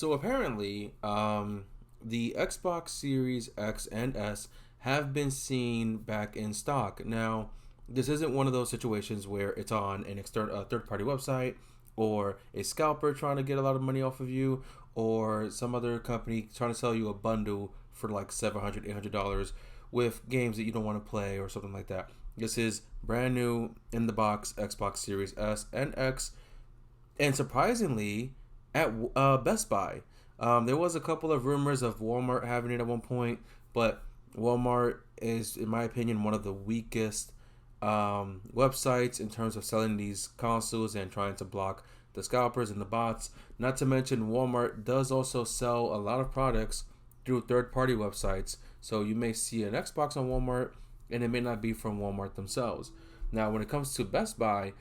So apparently, the Xbox Series X and S have been seen back in stock. Now, this isn't one of those situations where it's on an external third party website or a scalper trying to get a lot of money off of you or some other company trying to sell you a bundle for like $700, $800 with games that you don't want to play or something like that. This is brand new in the box Xbox Series S and X, and surprisingly, at Best Buy. There was a couple of rumors of Walmart having it at one point, but Walmart is, in my opinion, one of the weakest websites in terms of selling these consoles and trying to block the scalpers and the bots. Not to mention, Walmart does also sell a lot of products through third-party websites. So you may see an Xbox on Walmart, and it may not be from Walmart themselves. Now, when it comes to Best Buy,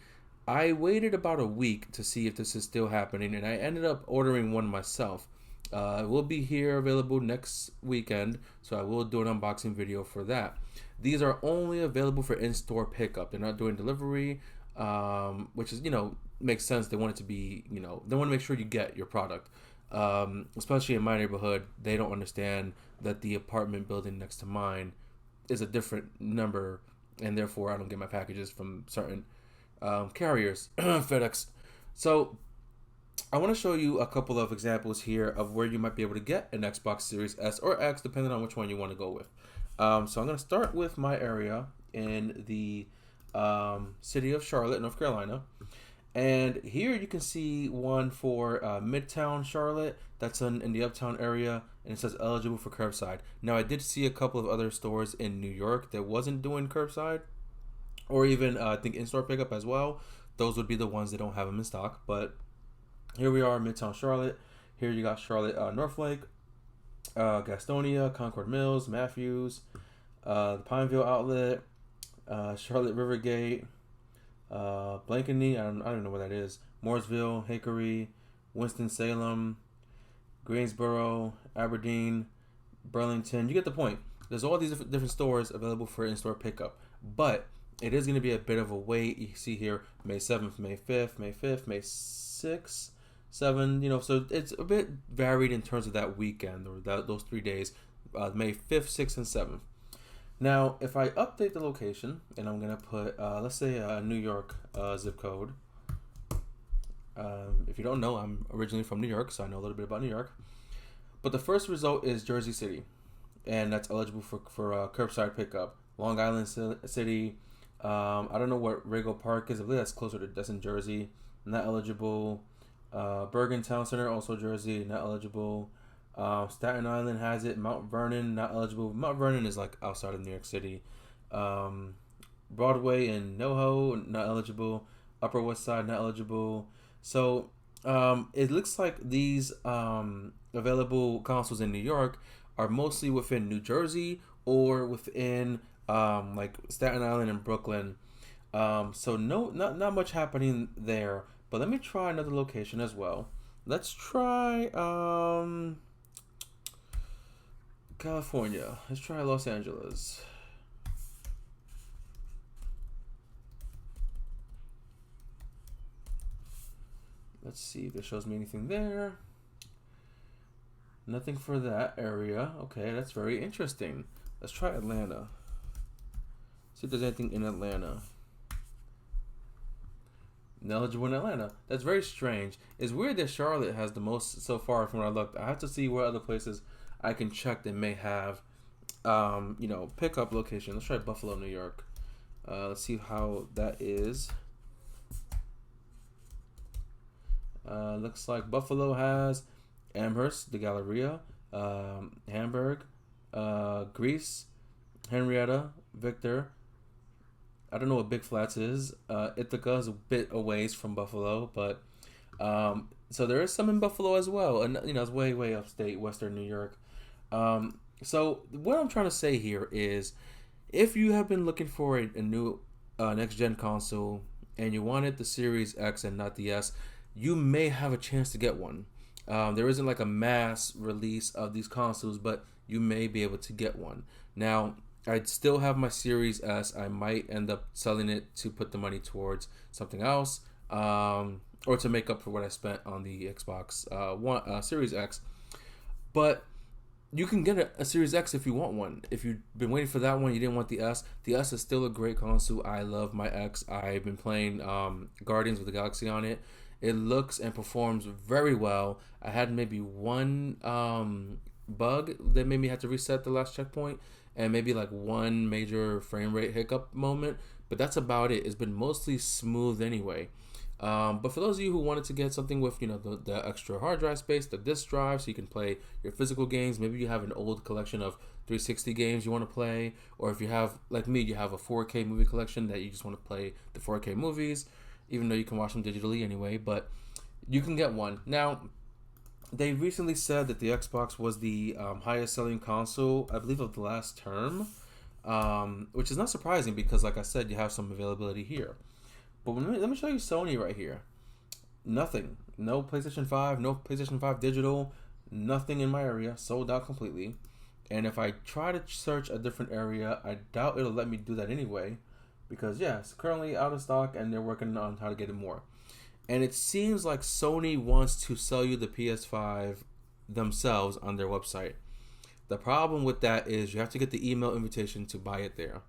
I waited about a week to see if this is still happening, and I ended up ordering one myself. It will be here available next weekend, so I will do an unboxing video for that. These are only available for in-store pickup. They're not doing delivery, which is, makes sense. They want it to be, they want to make sure you get your product. Especially in my neighborhood, they don't understand that the apartment building next to mine is a different number, and therefore I don't get my packages from certain carriers, FedEx. So I want to show you a couple of examples here of where you might be able to get an Xbox Series S or X, depending on which one you want to go with. So I'm going to start with my area in the city of Charlotte, North Carolina. And here you can see one for Midtown Charlotte. That's in the Uptown area, and it says eligible for curbside. Now, I did see a couple of other stores in New York that wasn't doing curbside, or even I think in-store pickup as well. Those would be the ones that don't have them in stock. But here we are, Midtown Charlotte. Here you got Charlotte Northlake, Gastonia, Concord Mills, Matthews, the Pineville Outlet, Charlotte Rivergate, Blankeny, I don't know where that is, Mooresville, Hickory, Winston-Salem, Greensboro, Aberdeen, Burlington. You get the point. There's all these different stores available for in-store pickup. But it is going to be a bit of a wait. You see here, May 7th, May 5th, May 5th, May 6th, 7th, so it's a bit varied in terms of that weekend or those 3 days, May 5th, 6th, and 7th. Now, if I update the location, and I'm going to put, let's say, a New York zip code. If you don't know, I'm originally from New York, so I know a little bit about New York. But the first result is Jersey City, and that's eligible for curbside pickup. Long Island City, I don't know what Rego Park is. I believe that's in Jersey. Not eligible. Bergen Town Center, also Jersey, not eligible. Staten Island has it. Mount Vernon, not eligible. Mount Vernon is like outside of New York City. Broadway and NoHo, not eligible. Upper West Side, not eligible. So it looks like these available consoles in New York are mostly within New Jersey or within like Staten Island and Brooklyn. So not much happening there. But let me try another location as well. Let's try California. Let's try Los Angeles. Let's see if it shows me anything there. Nothing for that area. Okay, that's very interesting. Let's try Atlanta. See if there's anything in Atlanta. Eligible in Atlanta. That's very strange. It's weird that Charlotte has the most so far from what I looked. I have to see what other places I can check that may have, pickup location. Let's try Buffalo, New York. Let's see how that is. Looks like Buffalo has Amherst, the Galleria, Hamburg, Greece, Henrietta, Victor. I don't know what Big Flats is. Ithaca is a bit a ways from Buffalo, but so there is some in Buffalo as well, and it's way upstate, Western New York. So what I'm trying to say here is, if you have been looking for a new next gen console and you wanted the Series X and not the S, you may have a chance to get one. There isn't like a mass release of these consoles, but you may be able to get one. Now, I still have my Series S. I might end up selling it to put the money towards something else. or to make up for what I spent on the Xbox One Series X. But you can get a Series X if you want one. If you've been waiting for that one, you didn't want the S is still a great console. I love my X. I've been playing Guardians of the Galaxy on it. It looks and performs very well. I had maybe one bug that made me have to reset the last checkpoint, and maybe like one major frame rate hiccup moment, but that's about it. It's been mostly smooth anyway. But for those of you who wanted to get something with, the extra hard drive space, the disk drive, so you can play your physical games. Maybe you have an old collection of 360 games you want to play, or if you have, like me, you have a 4K movie collection that you just want to play the 4K movies, even though you can watch them digitally anyway. But you can get one. Now, they recently said that the Xbox was the highest selling console, I believe, of the last term, which is not surprising because, like I said, you have some availability here. But let me show you Sony right here. Nothing. No PlayStation 5, no PlayStation 5 digital, nothing in my area, sold out completely. And if I try to search a different area, I doubt it'll let me do that anyway. Because, yeah, it's currently out of stock and they're working on how to get it more. And it seems like Sony wants to sell you the PS5 themselves on their website. The problem with that is you have to get the email invitation to buy it there.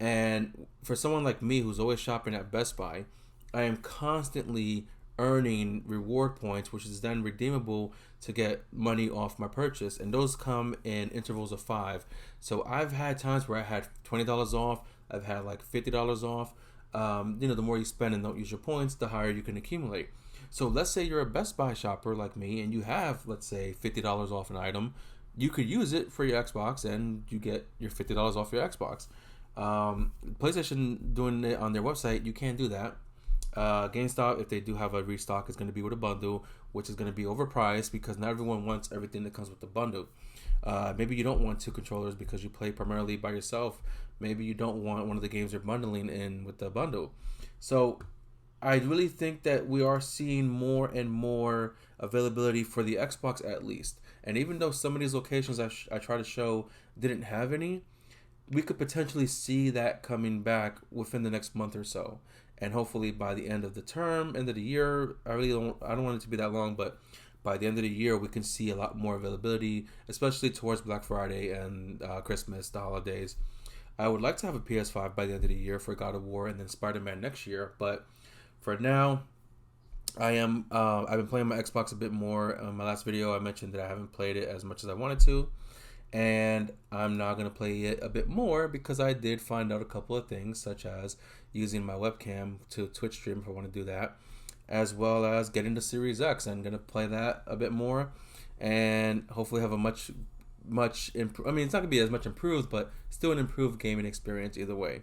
And for someone like me who's always shopping at Best Buy, I am constantly earning reward points, which is then redeemable to get money off my purchase. And those come in intervals of 5. So I've had times where I had $20 off. I've had like $50 off. The more you spend and don't use your points, the higher you can accumulate. So let's say you're a Best Buy shopper like me and you have, let's say, $50 off an item. You could use it for your Xbox and you get your $50 off your Xbox. PlayStation doing it on their website, you can't do that. GameStop, if they do have a restock, is going to be with a bundle, which is going to be overpriced because not everyone wants everything that comes with the bundle. Maybe you don't want 2 controllers because you play primarily by yourself. Maybe you don't want one of the games they're bundling in with the bundle. So I really think that we are seeing more and more availability for the Xbox at least. And even though some of these locations I try to show didn't have any, we could potentially see that coming back within the next month or so. And hopefully by the end of the term, end of the year, I don't want it to be that long, but by the end of the year, we can see a lot more availability, especially towards Black Friday and Christmas, the holidays. I would like to have a PS5 by the end of the year for God of War and then Spider-Man next year. But for now, I've been playing my Xbox a bit more. In my last video, I mentioned that I haven't played it as much as I wanted to. And I'm now going to play it a bit more because I did find out a couple of things, such as using my webcam to Twitch stream if I want to do that, as well as getting the Series X. I'm going to play that a bit more and hopefully have a it's not going to be as much improved, but still an improved gaming experience either way.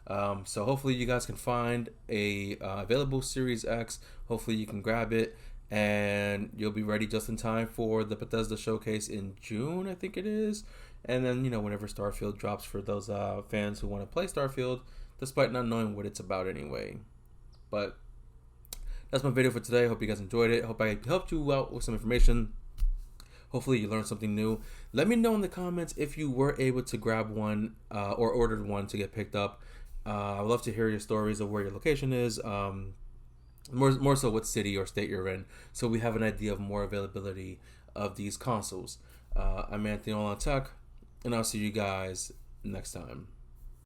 So hopefully you guys can find a available Series X. Hopefully you can grab it and you'll be ready just in time for the Bethesda showcase in June, I think it is. And then, whenever Starfield drops for those fans who want to play Starfield, despite not knowing what it's about anyway. But that's my video for today. Hope you guys enjoyed it. Hope I helped you out with some information. Hopefully you learned something new. Let me know in the comments if you were able to grab one or ordered one to get picked up. I would love to hear your stories of where your location is. More so what city or state you're in, so we have an idea of more availability of these consoles. I'm Anthony Olan Tech, and I'll see you guys next time.